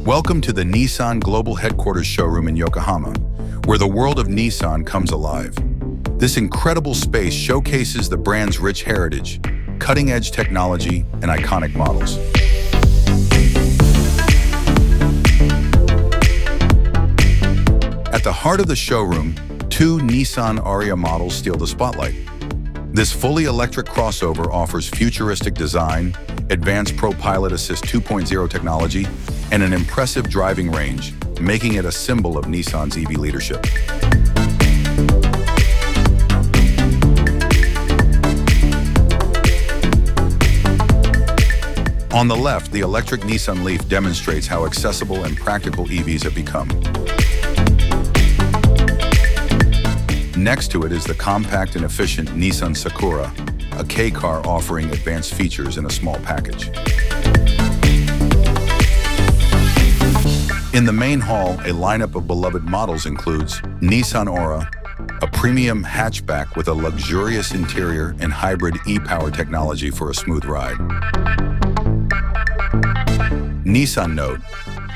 Welcome to the Nissan Global Headquarters Showroom in Yokohama, where the world of Nissan comes alive. This incredible space showcases the brand's rich heritage, cutting-edge technology, and iconic models. At the heart of the showroom, two Nissan Ariya models steal the spotlight. This fully electric crossover offers futuristic design, advanced ProPilot Assist 2.0 technology, and an impressive driving range, making it a symbol of Nissan's EV leadership. On the left, the electric Nissan Leaf demonstrates how accessible and practical EVs have become. Next to it is the compact and efficient Nissan Sakura, a K-car offering advanced features in a small package. In the main hall, a lineup of beloved models includes Nissan Ariya, a premium hatchback with a luxurious interior and hybrid e-power technology for a smooth ride. Nissan Note,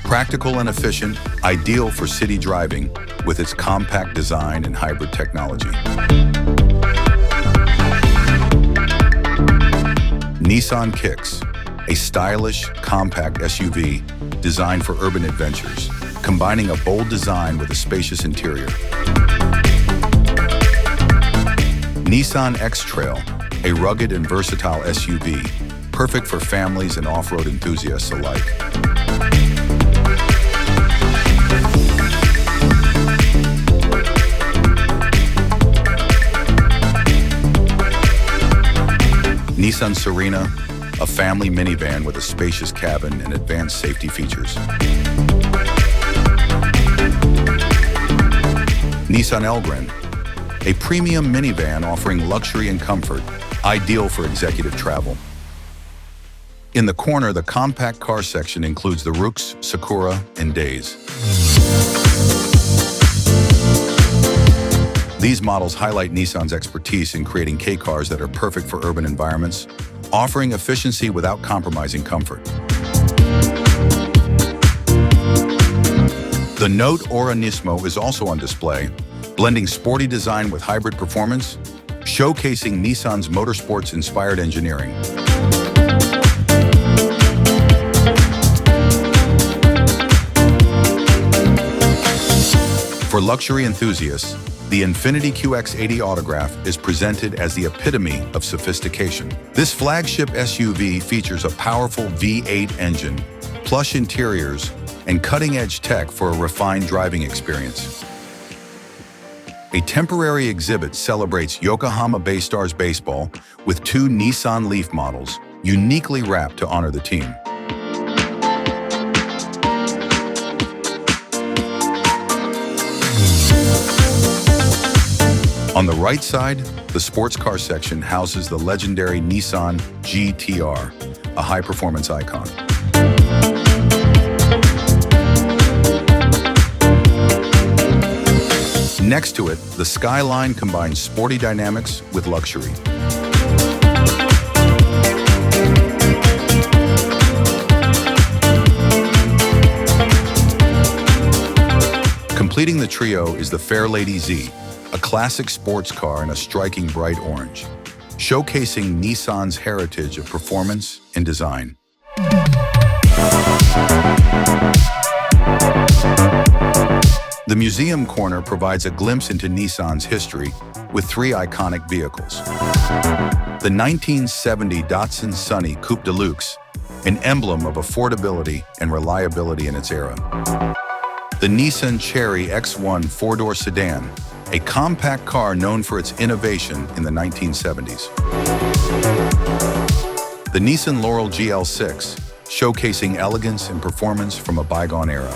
practical and efficient, ideal for city driving with its compact design and hybrid technology. Nissan Kicks, a stylish, compact SUV designed for urban adventures, combining a bold design with a spacious interior. Nissan X-Trail, a rugged and versatile SUV, perfect for families and off-road enthusiasts alike. Nissan Serena, a family minivan with a spacious cabin and advanced safety features. Nissan Elgrand, a premium minivan offering luxury and comfort, ideal for executive travel. In the corner, the compact car section includes the Rooks, Sakura, and Days. These models highlight Nissan's expertise in creating K-cars that are perfect for urban environments, offering efficiency without compromising comfort. The Note Ariya Nismo is also on display, blending sporty design with hybrid performance, showcasing Nissan's motorsports-inspired engineering. For luxury enthusiasts, the Infiniti QX80 Autograph is presented as the epitome of sophistication. This flagship SUV features a powerful V8 engine, plush interiors, and cutting-edge tech for a refined driving experience. A temporary exhibit celebrates Yokohama Baystars baseball with two Nissan Leaf models, uniquely wrapped to honor the team. On the right side, the sports car section houses the legendary Nissan GT-R, a high-performance icon. Next to it, the Skyline combines sporty dynamics with luxury. Completing the trio is the Fairlady Z, a classic sports car in a striking bright orange, showcasing Nissan's heritage of performance and design. The museum corner provides a glimpse into Nissan's history with three iconic vehicles. The 1970 Datsun Sunny Coupe Deluxe, an emblem of affordability and reliability in its era. The Nissan Cherry X1 four-door sedan, a compact car known for its innovation in the 1970s. The Nissan Laurel GL6, showcasing elegance and performance from a bygone era.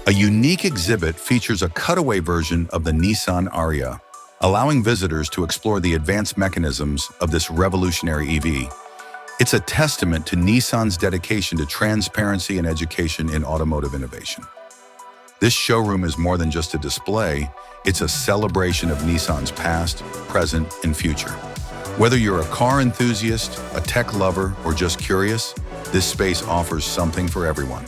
A unique exhibit features a cutaway version of the Nissan Ariya, allowing visitors to explore the advanced mechanisms of this revolutionary EV. It's a testament to Nissan's dedication to transparency and education in automotive innovation. This showroom is more than just a display, it's a celebration of Nissan's past, present, and future. Whether you're a car enthusiast, a tech lover, or just curious, This space offers something for everyone.